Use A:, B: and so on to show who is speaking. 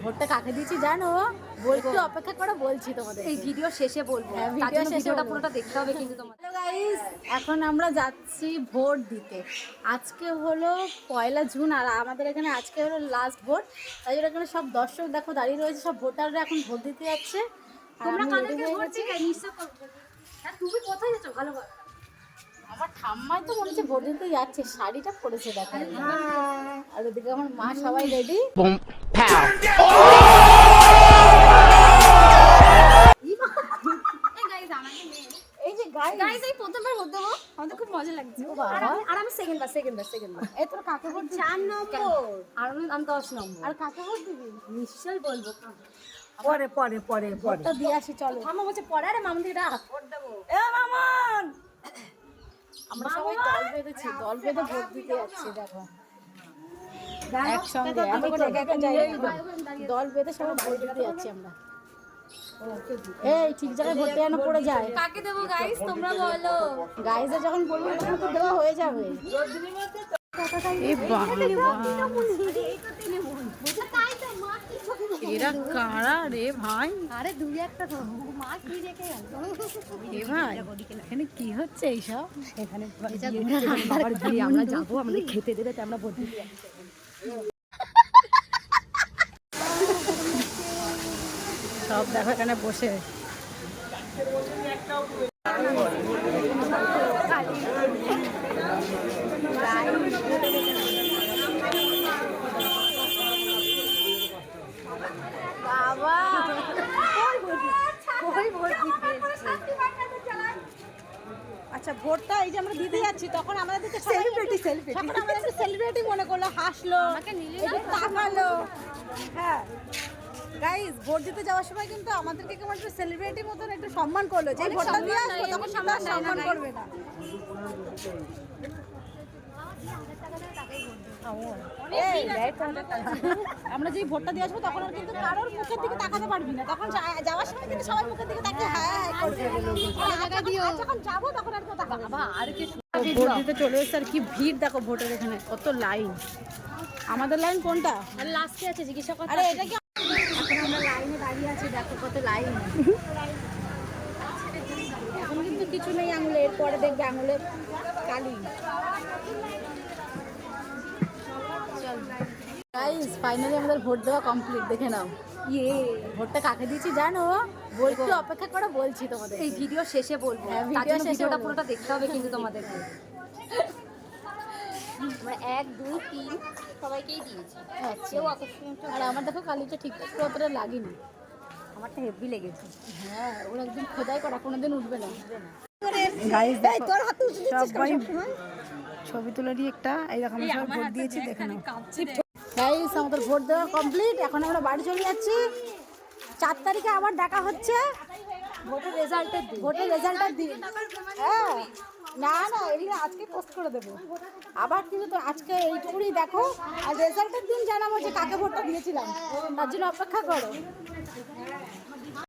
A: ভোটটা কাকে দিয়েছি জানো? বলতে অপেক্ষা করে বলছি তোমাদের,
B: এই ভিডিও শেষে বলবো। ভিডিওটা পুরোটা দেখতে হবে কিন্তু তোমার।
A: হ্যালো গাইস, এখন আমরা যাচ্ছি ভোট দিতে। আজকে হলো 1 জুন আর আমাদের এখানে আজকে হলো লাস্ট ভোট। তাই জন্য এখানে সব দর্শক দেখো দাঁড়িয়ে রয়েছে, সব ভোটাররা এখন ভোট দিতে যাচ্ছে।
B: তোমরা কাদেরকে ভোট দিবে নিশ্চয় করবে। হ্যাঁ তুমি কোথায় যাচ্ছ? ভালো করে
A: আমার ঠাম্মাই তো মনে হচ্ছে ভোট দিতে যাচ্ছে, শাড়িটা পরেছে দেখো। আর ওদিকে আমার মা সবাই রেডি। এই যে
B: গাইস এই প্রথমবার ভোট দেবো, আমাদের খুব মজা লাগছে। আর আমি সেকেন্ড বার
A: এই তোর কাকে ভোট দিবি?
B: 4 নম্বর আর আমি 10 নম্বর।
A: আর কাকে ভোট দিবি?
B: নিশ্চয়ই বলবো।
A: পরে ভোটটা দিয়ে আসি চলো।
B: মামা বলছে পরে, আরে মামুন দিদা ভোট দেবো।
A: এ মামুন, আমরা সবাই দল বেঁধেছি, দল বেঁধে ভোট দিতে যাচ্ছি দেখো একসঙ্গে। আমি তো একা যাই, দল বেঁধে সবাই ভোট দিতে যাচ্ছি আমরা। এই ঠিক জায়গায় ভোটটা যেন পড়ে যায়।
B: কাকে দেবো গাইস তোমরা বলো।
A: গাইজে যখন বলবো তখন তো দেওয়া হয়ে যাবে। এরা কারা রে ভাই?
B: আরে দুই একটা তো মা কি রেখে গেল।
A: এ ভাই এখানে কি হচ্ছে এইসব?
B: এখানে আমরা যাবো, আমাদের খেতে দেবে, তো আমরা ভোট দিতে যাচ্ছি।
A: সব দেখো এখানে বসে। বাবা আচ্ছা, ভোটটা এই যে আমরা দিতে যাচ্ছি তখন আমাদের সেলিব্রিটি মনে করলো, হাসলো, একটু তাকালো। হ্যাঁ গাইস, ভোট দিতে যাওয়ার সময় কিন্তু আমাদেরকে কেমন একটু সেলিব্রিটির মতন একটু সম্মান করলো। যে ভোটটা দিয়ে আসবো তখন সম্মান করবে না। আমরা যেই ভোটটা দিয়ে আসবো তখন আর কিন্তু কারোর মুখের দিকে তাকাতে পারবি না। তখন যাওয়ার সময় কিন্তু সবাই মুখের দিকে তাকিয়ে হ্যাঁ করবে। যখন যাবো তখন আর কেউ তাকাবে না। আর কি ভোট দিতে চলে এসেছে, আর কি ভিড় দেখো ভোটের এখানে, কত লাইন। আমাদের লাইন কোনটা?
B: আর লাস্টে আছে জিজ্ঞাসা করতে।
A: আরে এটা কি? এখন আমরা লাইনে দাঁড়িয়ে আছি, দেখো কত লাইন। এখন কিন্তু কিছু নেই আঙুলে, এরপরে দেখবে আঙুলে কালি। গাইস ফাইনালি আমাদের ভোট দেওয়া কমপ্লিট, দেখে নাও। ভোটটা কাকে দিয়েছি জানো? বলতে অপেক্ষা করে বলছি তোমাদের,
B: এই ভিডিও শেষে বলবো।
A: হ্যাঁ, ভিডিওটা
B: পুরোটা দেখতে হবে কিন্তু তোমাদেরকে। আমরা 1 2 3 সবাইকেই দিয়েছি। কেউ আকর্ষণীয়।
A: আর আমার দেখো কালিটা ঠিকঠাক করে অতটা লাগেনি।
B: আমারটা হেভি লেগেছে।
A: হ্যাঁ, ওরা একদম খোদাই করা, কোনোদিন উঠবে না।
B: গাইস তোর হাতে
A: সবাই ছবি তুলে দিয়ে একটা এই রকম সব ভোট দিয়েছি, দেখে নাও। গাইস আমাদের ভোট দেওয়া কমপ্লিট, এখন আমরা বাড়ি চলে যাচ্ছি। 4 তারিখে আবার দেখা হচ্ছে ভোটের রেজাল্টের দিন। হ্যাঁ না এদিকে আজকে পোস্ট করে দেবো আবার, কিন্তু তো আজকে এইটুকুনি দেখো, আর রেজাল্টের দিন জানাবো যে কাকে ভোটটা দিয়েছিলাম, তার জন্য অপেক্ষা করো।